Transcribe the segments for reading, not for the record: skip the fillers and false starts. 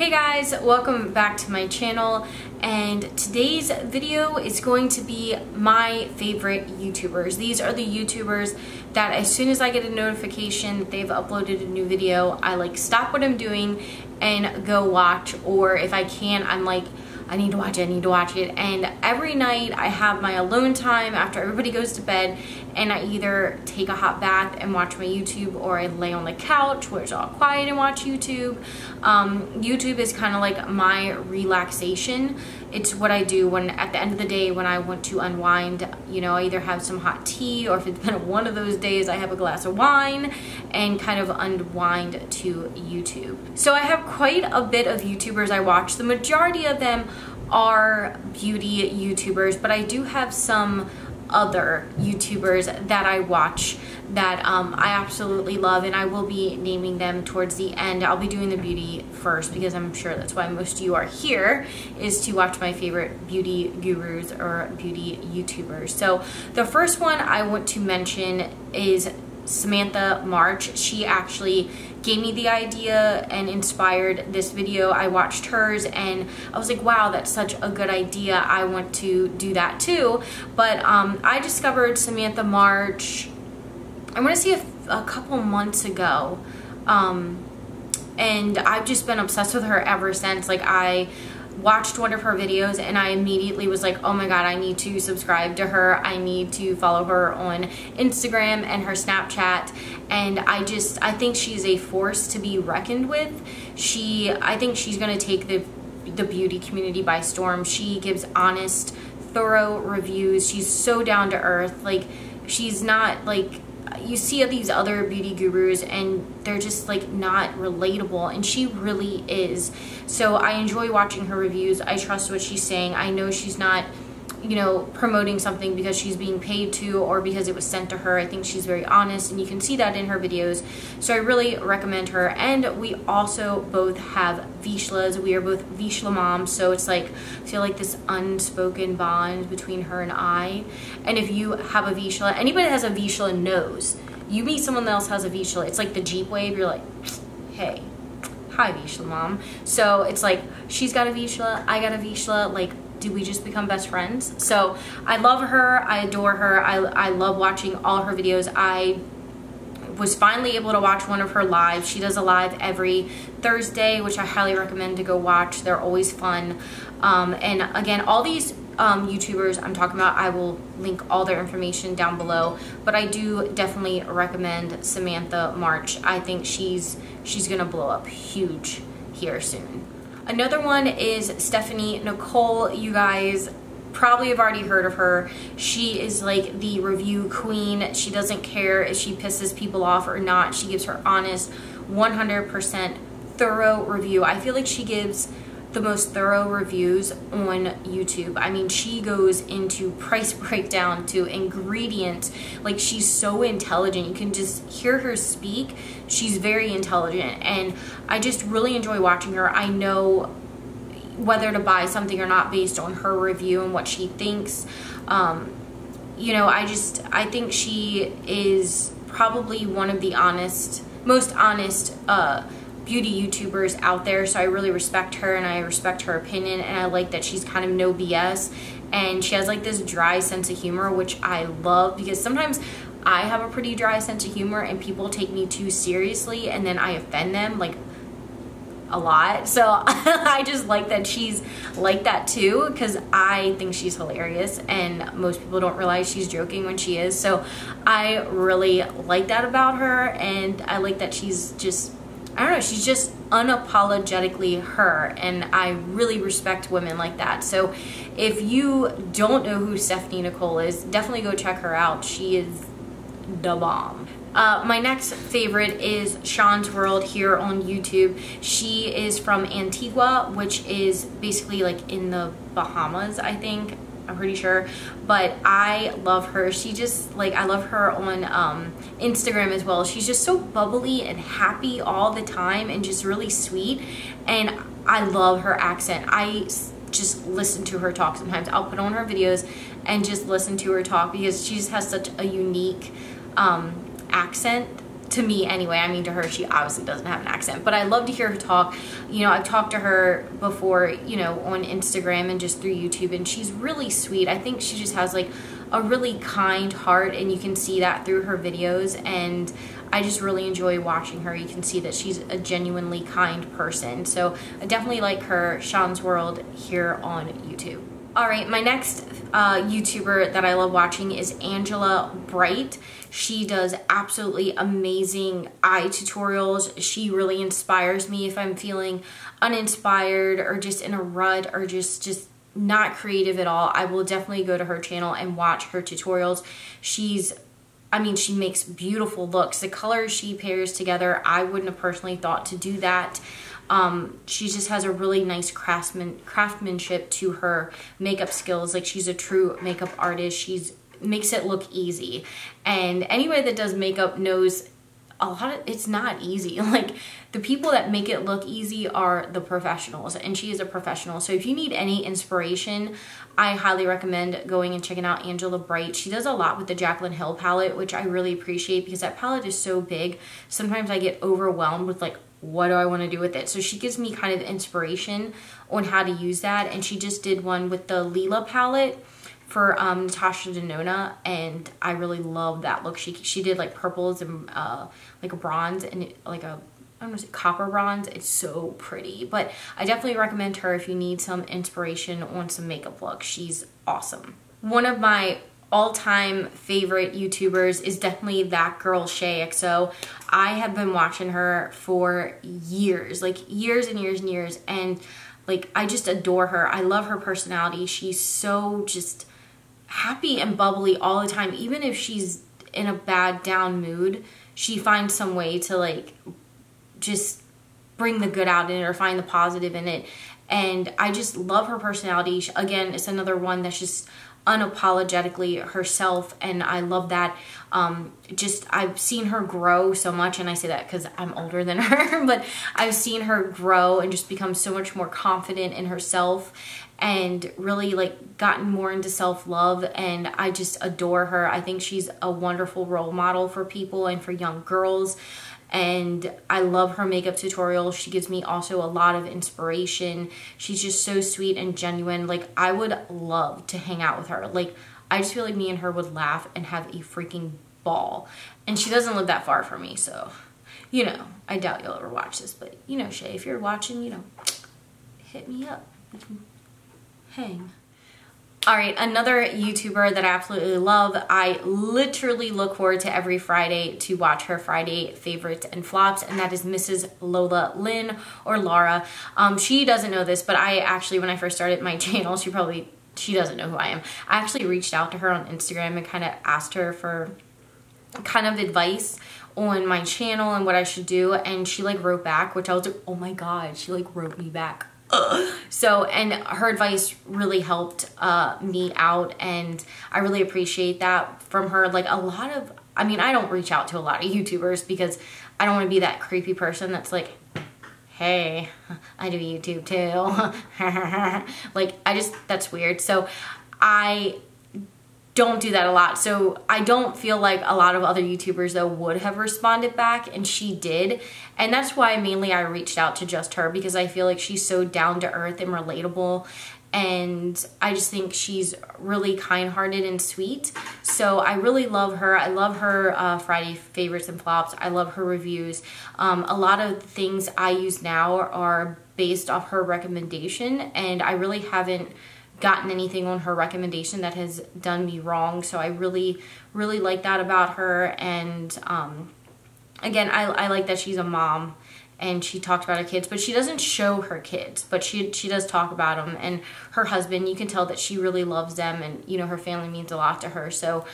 Hey guys, welcome back to my channel, and today's video is going to be my favorite YouTubers. These are the YouTubers that as soon as I get a notification that they've uploaded a new video, I like stop what I'm doing and go watch, or if I can, I'm like, I need to watch it. And every night I have my alone time after everybody goes to bed, and I either take a hot bath and watch my YouTube, or I lay on the couch where it's all quiet and watch YouTube. YouTube is kind of like my relaxation. It's what I do when at the end of the day when I want to unwind. You know, I either have some hot tea, or if it's been one of those days, I have a glass of wine and kind of unwind to YouTube. So I have quite a bit of YouTubers I watch. The majority of them are beauty YouTubers, but I do have some other YouTubers that I watch that I absolutely love, and I will be naming them towards the end. I'll be doing the beauty first because I'm sure that's why most of you are here, is to watch my favorite beauty gurus or beauty YouTubers. So the first one I want to mention is Samantha March. She actually gave me the idea and inspired this video. I watched hers and I was like, wow, that's such a good idea. I want to do that too. But I discovered Samantha March, I want to say a couple months ago, and I've just been obsessed with her ever since. Like, I watched one of her videos and I immediately was like, oh my god, I need to subscribe to her. I need to follow her on Instagram and her Snapchat. And I think she's a force to be reckoned with. I think she's gonna take the beauty community by storm. She gives honest, thorough reviews. She's so down to earth. Like, she's not like, you see these other beauty gurus and they're just like not relatable, and she really is. So I enjoy watching her reviews. I trust what she's saying. I know she's not, you know, promoting something because she's being paid to or because it was sent to her. I think she's very honest, and you can see that in her videos. So I really recommend her. And we also both have Vishlas. We are both Vishla moms, so it's like, I feel like this unspoken bond between her and I. And if you have a Vishla, anybody that has a Vishla knows, you meet someone else has a Vishla, it's like the Jeep wave. You're like, hey, hi Vishla mom. So it's like, she's got a Vishla, I got a Vishla, like, do we just become best friends? So I love her, I adore her, I love watching all her videos. I was finally able to watch one of her lives. She does a live every Thursday, which I highly recommend to go watch. They're always fun. And again, all these YouTubers I'm talking about, I will link all their information down below, but I do definitely recommend Samantha March. I think she's gonna blow up huge here soon. Another one is Stephanie Nicole. You guys probably have already heard of her. She is like the review queen. She doesn't care if she pisses people off or not. She gives her honest, 100% thorough review. I feel like she gives the most thorough reviews on YouTube. I mean, she goes into price breakdown to ingredients. Like, she's so intelligent. You can just hear her speak. She's very intelligent, and I just really enjoy watching her. I know whether to buy something or not based on her review and what she thinks. You know, I think she is probably one of the most honest beauty YouTubers out there. So I really respect her, and I respect her opinion, and I like that she's kind of no BS, and she has like this dry sense of humor, which I love, because sometimes I have a pretty dry sense of humor and people take me too seriously, and then I offend them like a lot. So I just like that she's like that too, because I think she's hilarious, and most people don't realize she's joking when she is. So I really like that about her, and I like that she's just, I don't know, she's just unapologetically her, and I really respect women like that. So if you don't know who Stephanie Nicole is, definitely go check her out. She is the bomb. My next favorite is Sean's World here on YouTube. She is from Antigua, which is basically like in the Bahamas, I think. I'm pretty sure, but I love her. She just, like, I love her on Instagram as well. She's just so bubbly and happy all the time, and just really sweet, and I love her accent. I just listen to her talk sometimes. I'll put on her videos and just listen to her talk, because she just has such a unique accent to me anyway. I mean, to her, she obviously doesn't have an accent, but I love to hear her talk. You know, I've talked to her before, you know, on Instagram and just through YouTube, and she's really sweet. I think she just has like a really kind heart, and you can see that through her videos, and I just really enjoy watching her. You can see that she's a genuinely kind person. So I definitely like her, Sean's World, here on YouTube. All right, my next YouTuber that I love watching is Angela Bright. She does absolutely amazing eye tutorials. She really inspires me if I'm feeling uninspired or just in a rut or just not creative at all. I will definitely go to her channel and watch her tutorials. I mean, she makes beautiful looks. The colors she pairs together, I wouldn't have personally thought to do that. She just has a really nice craftsmanship to her makeup skills. Like, she's a true makeup artist. She's makes it look easy. And anybody that does makeup knows it's not easy. Like, the people that make it look easy are the professionals, and she is a professional. So if you need any inspiration, I highly recommend going and checking out Angela Bright. She does a lot with the Jaclyn Hill palette, which I really appreciate because that palette is so big. Sometimes I get overwhelmed with like, what do I want to do with it? So she gives me kind of inspiration on how to use that. And she just did one with the Lila palette for Natasha Denona, and I really love that look. She did like purples and like a bronze and like a, I don't know, copper bronze. It's so pretty. But I definitely recommend her if you need some inspiration on some makeup looks. She's awesome. One of my all-time favorite YouTubers is definitely that girl xoxo. I have been watching her for years, like years and years and years, and like I just adore her. I love her personality. She's so just happy and bubbly all the time. Even if she's in a bad down mood, she finds some way to like just bring the good out in it or find the positive in it. And I just love her personality. Again, it's another one that's just unapologetically herself, and I love that. I've seen her grow so much, and I say that because I'm older than her, but I've seen her grow and just become so much more confident in herself and really like gotten more into self-love, and I just adore her. I think she's a wonderful role model for people and for young girls. And I love her makeup tutorials. She gives me also a lot of inspiration. She's just so sweet and genuine. Like, I would love to hang out with her. Like, I just feel like me and her would laugh and have a freaking ball. And she doesn't live that far from me, so, you know, I doubt you'll ever watch this. But, you know, Shay, if you're watching, you know, hit me up. We can hang. All right, another YouTuber that I absolutely love. I literally look forward to every Friday to watch her Friday favorites and flops, and that is Mrs. Lola Lynn, or Laura. She doesn't know this, but I actually, when I first started my channel, she doesn't know who I am. I actually reached out to her on Instagram and kind of asked her for kind of advice on my channel and what I should do, and she like wrote back, which I was like, oh my god, she like wrote me back. So, and her advice really helped me out, and I really appreciate that from her. Like, I mean, I don't reach out to a lot of YouTubers because I don't want to be that creepy person that's like, hey, I do YouTube too. Like, that's weird. So I don't do that a lot. So I don't feel like a lot of other YouTubers though would have responded back, and she did. And that's why mainly I reached out to just her, because I feel like she's so down to earth and relatable. And I just think she's really kind-hearted and sweet. So I really love her. I love her Friday favorites and flops. I love her reviews. A lot of things I use now are based off her recommendation, and I really haven't gotten anything on her recommendation that has done me wrong. So I really, really like that about her. And again, I like that she's a mom and she talks about her kids, but she doesn't show her kids, but she does talk about them. And her husband, you can tell that she really loves them, and you know, her family means a lot to her. So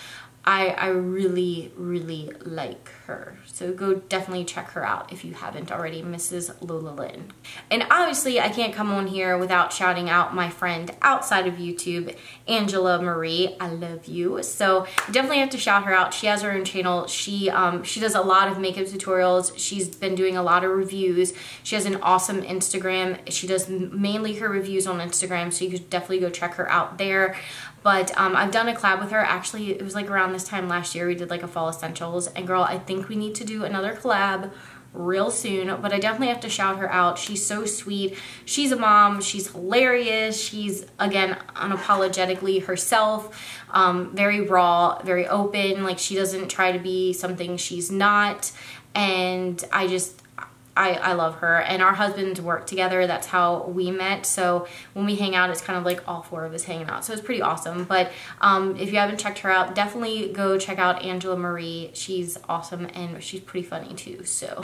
I really, really like her. So go definitely check her out if you haven't already, Mrs. Lola Lynn. And obviously I can't come on here without shouting out my friend outside of YouTube, Angela Marie. I love you. So definitely have to shout her out. She has her own channel. She does a lot of makeup tutorials. She's been doing a lot of reviews. She has an awesome Instagram. She does mainly her reviews on Instagram, so you could definitely go check her out there. But I've done a collab with her. Actually, it was like around around this time last year, we did like a fall essentials, and girl, I think we need to do another collab real soon. But I definitely have to shout her out. She's so sweet. She's a mom. She's hilarious. She's, again, unapologetically herself, very raw, very open. Like, she doesn't try to be something she's not. And I love her. And our husbands work together. That's how we met. So when we hang out, it's kind of like all four of us hanging out. So it's pretty awesome. But if you haven't checked her out, definitely go check out Angela Marie. She's awesome and she's pretty funny too. So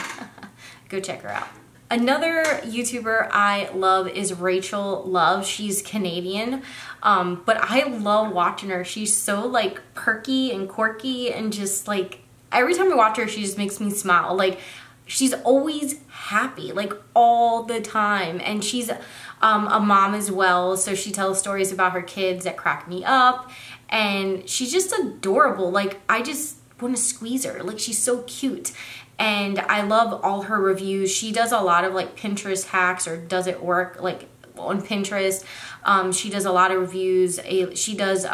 go check her out. Another YouTuber I love is Rachel Love. She's Canadian, but I love watching her. She's so like perky and quirky, and just like every time I watch her, she just makes me smile. Like, she's always happy, like all the time. And she's a mom as well, so she tells stories about her kids that crack me up. And she's just adorable. Like, I just want to squeeze her. Like, she's so cute. And I love all her reviews. She does a lot of like Pinterest hacks, or does it work like on Pinterest. She does a lot of reviews. She does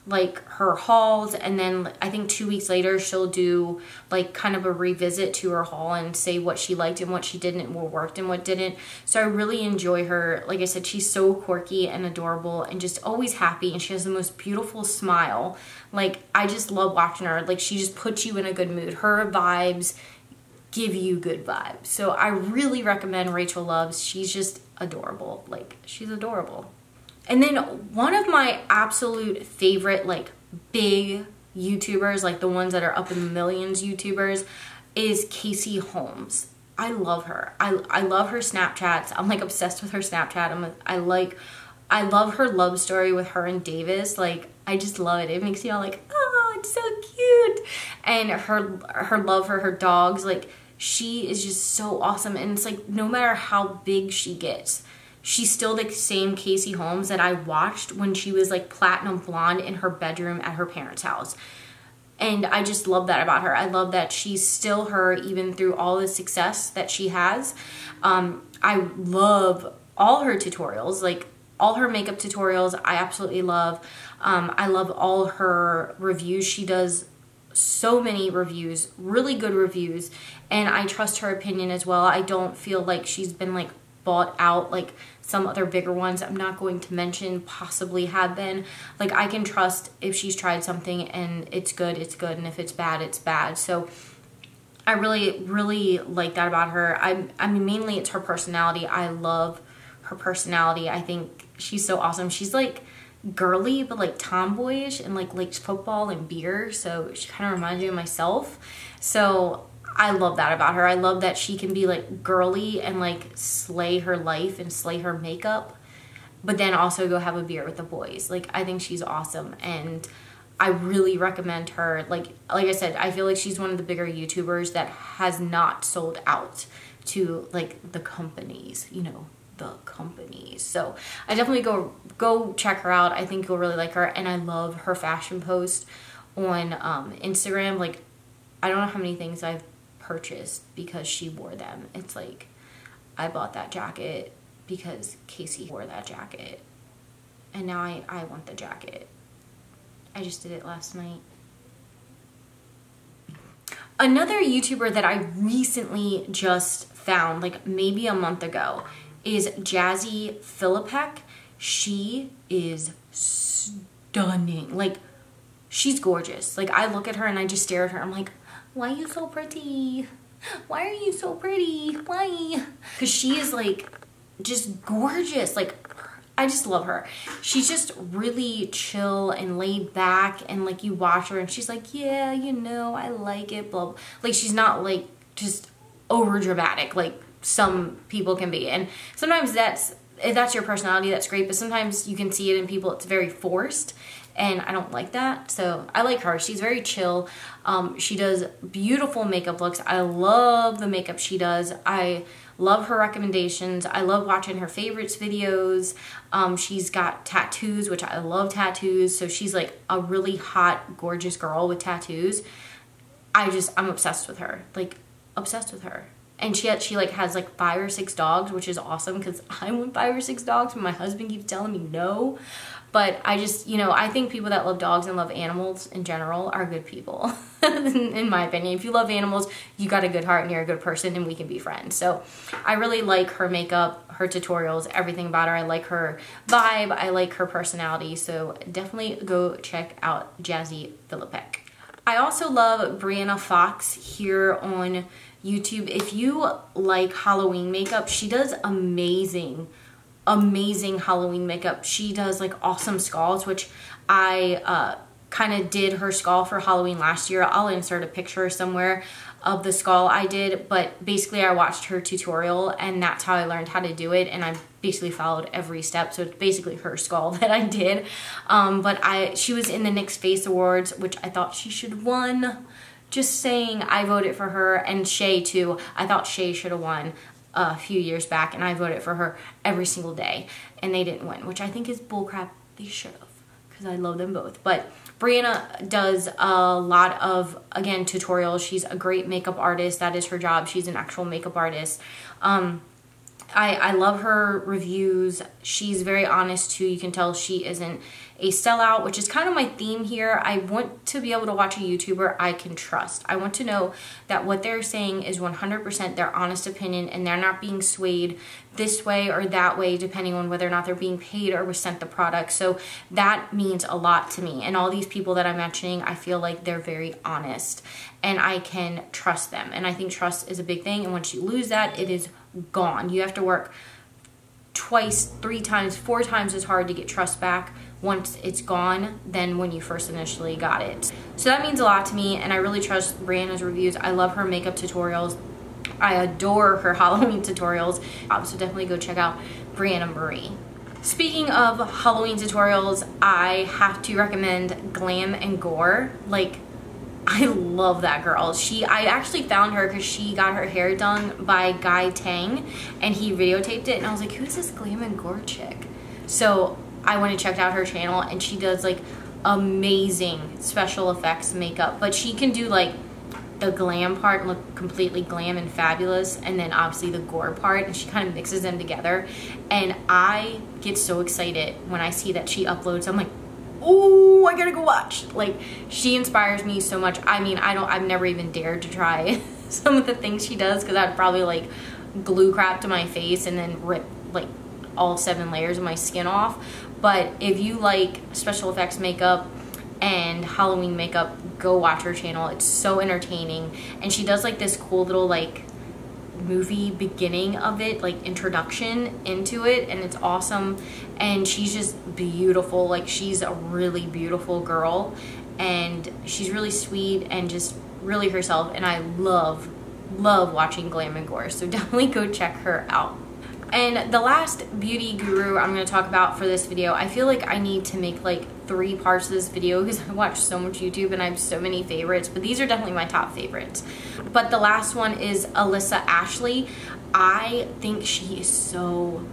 like her hauls, and then I think 2 weeks later she'll do like kind of a revisit to her haul and say what she liked and what she didn't, and what worked and what didn't. So I really enjoy her. Like I said, she's so quirky and adorable and just always happy, and she has the most beautiful smile. Like, I just love watching her. Like, she just puts you in a good mood. Her vibes give you good vibes. So I really recommend Rachel Loves. She's just adorable. Like, she's adorable. And then one of my absolute favorite, like, big YouTubers, like the ones that are up in the millions YouTubers, is Casey Holmes. I love her. I love her Snapchats. I'm like obsessed with her Snapchat. I love her love story with her and Davis. Like, I just love it. It makes me all like, oh, it's so cute. And her love for her dogs, like, she is just so awesome. And it's like, no matter how big she gets, she's still the same Casey Holmes that I watched when she was like platinum blonde in her bedroom at her parents' house. And I just love that about her. I love that she's still her even through all the success that she has. I love all her tutorials, like all her makeup tutorials. I absolutely love. I love all her reviews. She does so many reviews, really good reviews, and I trust her opinion as well. I don't feel like she's been like bought out like some other bigger ones I'm not going to mention possibly have been. Like, I can trust if she's tried something and it's good, it's good, and if it's bad, it's bad. So I really like that about her. I mean, mainly it's her personality. I love her personality. I think she's so awesome. She's like girly but like tomboyish, and like likes football and beer, so she kind of reminds me of myself. So I love that about her. I love that she can be like girly and like slay her life and slay her makeup, but then also go have a beer with the boys. Like, I think she's awesome, and I really recommend her. Like I said, I feel like she's one of the bigger YouTubers that has not sold out to like the companies, you know, the companies. So I definitely go check her out. I think you'll really like her. And I love her fashion post on Instagram. Like, I don't know how many things I've purchased because she wore them. It's like, I bought that jacket because Casey wore that jacket, and now I want the jacket. I just did it last night. Another YouTuber that I recently just found, like maybe a month ago, is Jazzy Philippek. She is stunning. Like, she's gorgeous. Like, I look at her and I just stare at her. I'm like, why are you so pretty? Why are you so pretty? Why? Because she is like just gorgeous. Like, I just love her. She's just really chill and laid back, and like you watch her and she's like, yeah, you know, I like it, blah, blah. Like, she's not like just over dramatic like some people can be. And sometimes if that's your personality, that's great, but sometimes you can see it in people, it's very forced, and I don't like that. So I like her. She's very chill. She does beautiful makeup looks. I love the makeup she does. I love her recommendations. I love watching her favorites videos. She's got tattoos, which I love tattoos. So she's like a really hot, gorgeous girl with tattoos. I'm obsessed with her. Like, obsessed with her. and she like has like 5 or 6 dogs, which is awesome because I want 5 or 6 dogs, but my husband keeps telling me no. But I just, you know, I think people that love dogs and love animals in general are good people, in my opinion. If you love animals, you got a good heart and you're a good person, and we can be friends. So I really like her makeup, her tutorials, everything about her. I like her vibe. I like her personality. So definitely go check out Jazzy Philippek. I also love Brianna Fox here on YouTube. If you like Halloween makeup, she does amazing Halloween makeup. She does like awesome skulls, which I kind of did her skull for Halloween last year. I'll insert a picture somewhere of the skull I did, but basically I watched her tutorial and that's how I learned how to do it, and I basically followed every step. So it's basically her skull that I did. But she was in the NYX Face Awards, which I thought she should have won. Just saying, I voted for her, and Shay too. I thought Shay should have won a few years back, and I voted for her every single day, and they didn't win, which I think is bullcrap. They should have, because I love them both. But Brianna does a lot of, again, tutorials. She's a great makeup artist. That is her job. She's an actual makeup artist. I love her reviews. She's very honest too. You can tell she isn't a sellout, which is kind of my theme here. I want to be able to watch a YouTuber I can trust. I want to know that what they're saying is 100% their honest opinion, and they're not being swayed this way or that way depending on whether or not they're being paid or was sent the product. So that means a lot to me. And all these people that I'm mentioning, I feel like they're very honest and I can trust them. And I think trust is a big thing. And once you lose that, it is gone. You have to work twice, 3 times, 4 times as hard to get trust back once it's gone than when you first initially got it. So that means a lot to me, and I really trust Brianna's reviews. I love her makeup tutorials. I adore her Halloween tutorials. So definitely go check out Brianna Marie. Speaking of Halloween tutorials, I have to recommend Glam and Gore. Like, I love that girl. I actually found her because she got her hair done by Guy Tang, and he videotaped it, and I was like, who's this Glam and Gore chick? So I went and checked out her channel, and she does like amazing special effects makeup, but she can do like the glam part and look completely glam and fabulous, and then obviously the gore part, and she kind of mixes them together. And I get so excited when I see that she uploads. I'm like, oh, I gotta go watch. Like, she inspires me so much. I mean, I've never even dared to try some of the things she does, because I'd probably like glue crap to my face and then rip like all 7 layers of my skin off. But if you like special effects makeup and Halloween makeup, go watch her channel. It's so entertaining, and she does like this cool little like movie beginning of it, like introduction into it, and it's awesome. And she's just beautiful. Like, she's a really beautiful girl, and she's really sweet and just really herself, and I love watching Glam and Gore. So definitely go check her out. And the last beauty guru I'm going to talk about for this video, I feel like I need to make like 3 parts of this video because I watch so much YouTube and I have so many favorites, but these are definitely my top favorites. But the last one is Alyssa Ashley. I think she is so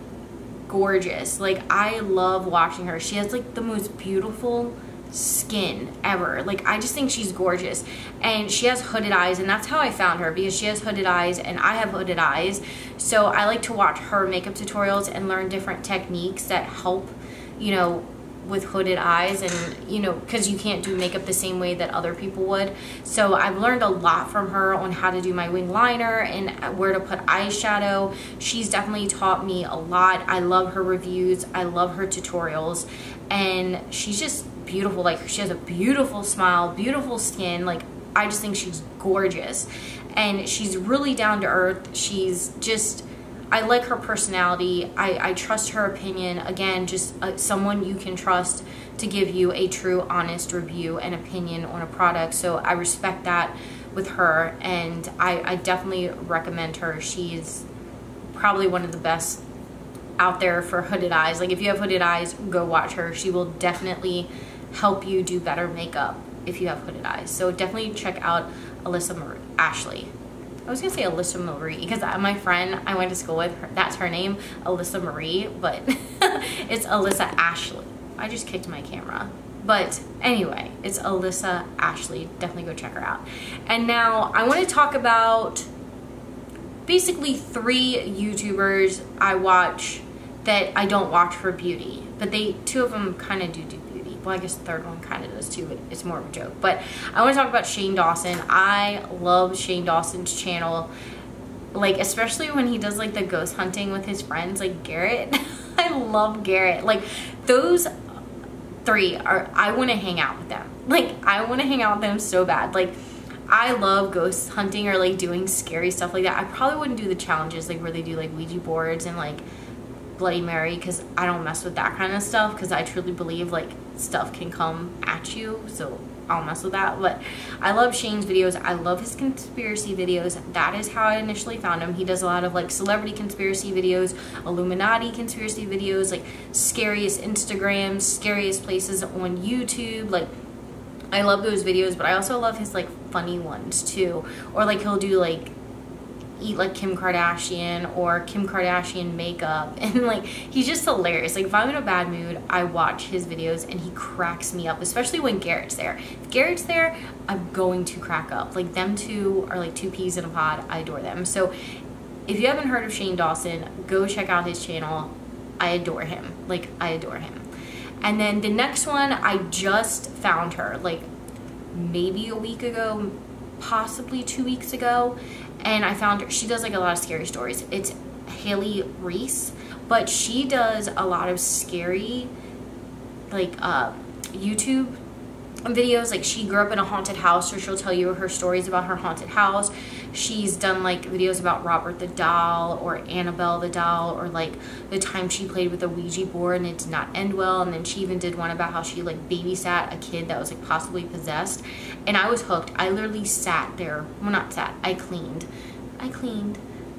gorgeous. Like, I love watching her. She has like the most beautiful skin ever. Like, I just think she's gorgeous, and she has hooded eyes, and that's how I found her, because she has hooded eyes and I have hooded eyes. So I like to watch her makeup tutorials and learn different techniques that help, you know, with hooded eyes, and you know, because you can't do makeup the same way that other people would. So I've learned a lot from her on how to do my wing liner and where to put eyeshadow. She's definitely taught me a lot. I love her reviews, I love her tutorials, and she's just beautiful. Like, she has a beautiful smile, beautiful skin. Like, I just think she's gorgeous, and she's really down to earth. She's just, I like her personality. I trust her opinion. Again, just someone you can trust to give you a true, honest review and opinion on a product. So I respect that with her, and I definitely recommend her. She's probably one of the best out there for hooded eyes. Like, if you have hooded eyes, go watch her. She will definitely help you do better makeup if you have hooded eyes. So definitely check out Alyssa Ashley. I was gonna say Alyssa Marie, because my friend I went to school with, that's her name, Alyssa Marie, but it's Alyssa Ashley. I just kicked my camera. But anyway, it's Alyssa Ashley. Definitely go check her out. And now I want to talk about basically 3 YouTubers I watch that I don't watch for beauty, but 2 of them kind of do beauty. Well, I guess the third one kind of does too, but it's more of a joke. But I want to talk about Shane Dawson. I love Shane Dawson's channel, like especially when he does like the ghost hunting with his friends, like Garrett. I love Garrett. Like those 3 are, I want to hang out with them. Like I want to hang out with them so bad. Like I love ghost hunting or like doing scary stuff like that. I probably wouldn't do the challenges like where they do like Ouija boards and like Bloody Mary, because I don't mess with that kind of stuff, because I truly believe like stuff can come at you, so I'll mess with that. But I love Shane's videos. I love his conspiracy videos. That is how I initially found him. He does a lot of like celebrity conspiracy videos, Illuminati conspiracy videos, like scariest Instagrams, scariest places on YouTube. Like I love those videos, but I also love his like funny ones too. Or like he'll do like eat like Kim Kardashian or Kim Kardashian makeup, and like he's just hilarious. Like if I'm in a bad mood, I watch his videos and he cracks me up, especially when Garrett's there. If Garrett's there, I'm going to crack up. Like them 2 are like 2 peas in a pod. I adore them. So if you haven't heard of Shane Dawson, go check out his channel. I adore him. Like I adore him. And then the next one, I just found her like maybe a week ago, possibly 2 weeks ago. And I found her, she does like a lot of scary stories. It's Haley Reese, but she does a lot of scary like YouTube videos. Like she grew up in a haunted house, so she'll tell you her stories about her haunted house. She's done like videos about Robert the doll or Annabelle the doll, or like the time she played with a Ouija board and it did not end well. And then she even did one about how she like babysat a kid that was like possibly possessed, and I was hooked. I literally sat there, well not sat, I cleaned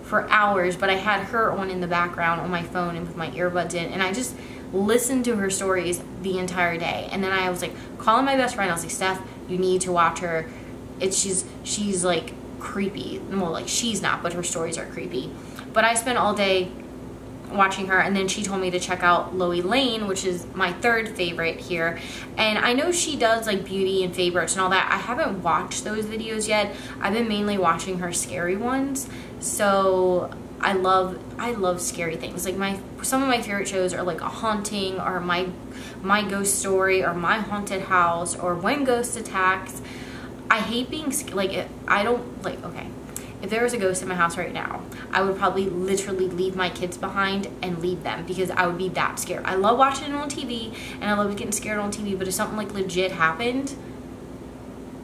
for hours, but I had her on in the background on my phone and with my earbuds in, and I just listened to her stories the entire day. And then I was like calling my best friend. I was like, Steph, you need to watch her. She's like creepy. Well, like she's not, but her stories are creepy. But I spent all day watching her, and then she told me to check out Loie Lane, which is my 3rd favorite here. And I know she does like beauty and favorites and all that. I haven't watched those videos yet. I've been mainly watching her scary ones. So I love scary things. Like some of my favorite shows are like a haunting, or my ghost story, or my haunted house, or when ghost attacks. I hate being like, I don't like, okay, if there was a ghost in my house right now, I would probably literally leave my kids behind and leave them, because I would be that scared. I love watching it on TV and I love getting scared on TV, but if something like legit happened,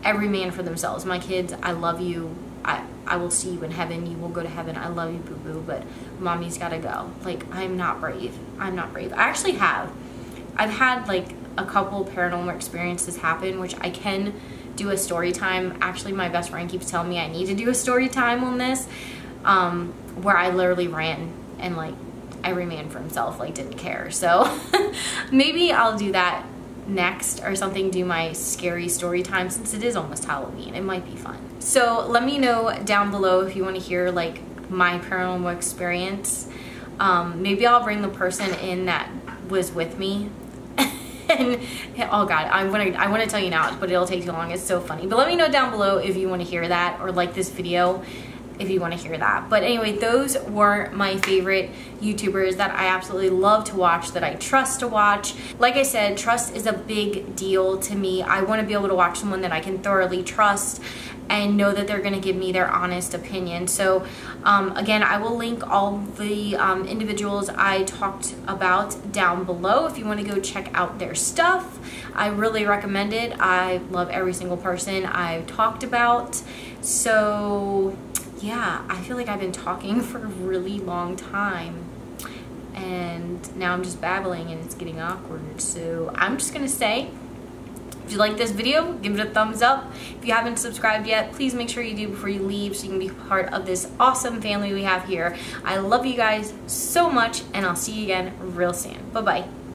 every man for themselves. My kids, I love you. I will see you in heaven. You will go to heaven. I love you, boo-boo, but mommy's gotta go. Like, I'm not brave. I'm not brave. I actually have. I've had like a couple paranormal experiences happen, which I can do a story time. Actually, my best friend keeps telling me I need to do a story time on this, where I literally ran and like every man for himself, like didn't care. So maybe I'll do that next or something, do my scary story time, since it is almost Halloween. It might be fun. So let me know down below if you want to hear like my paranormal experience. Maybe I'll bring the person in that was with me. And oh god, I want to tell you now, but it'll take too long. It's so funny. But let me know down below if you want to hear that, or like this video if you want to hear that. But anyway, those were my favorite YouTubers that I absolutely love to watch, that I trust to watch. Like I said, trust is a big deal to me. I want to be able to watch someone that I can thoroughly trust and know that they're going to give me their honest opinion. So again, I will link all the individuals I talked about down below if you want to go check out their stuff. I really recommend it. I love every single person I've talked about. So yeah, I feel like I've been talking for a really long time, and now I'm just babbling and it's getting awkward. So I'm just gonna say, if you like this video, give it a thumbs up. If you haven't subscribed yet, please make sure you do before you leave, so you can be part of this awesome family we have here. I love you guys so much, and I'll see you again real soon. Bye-bye.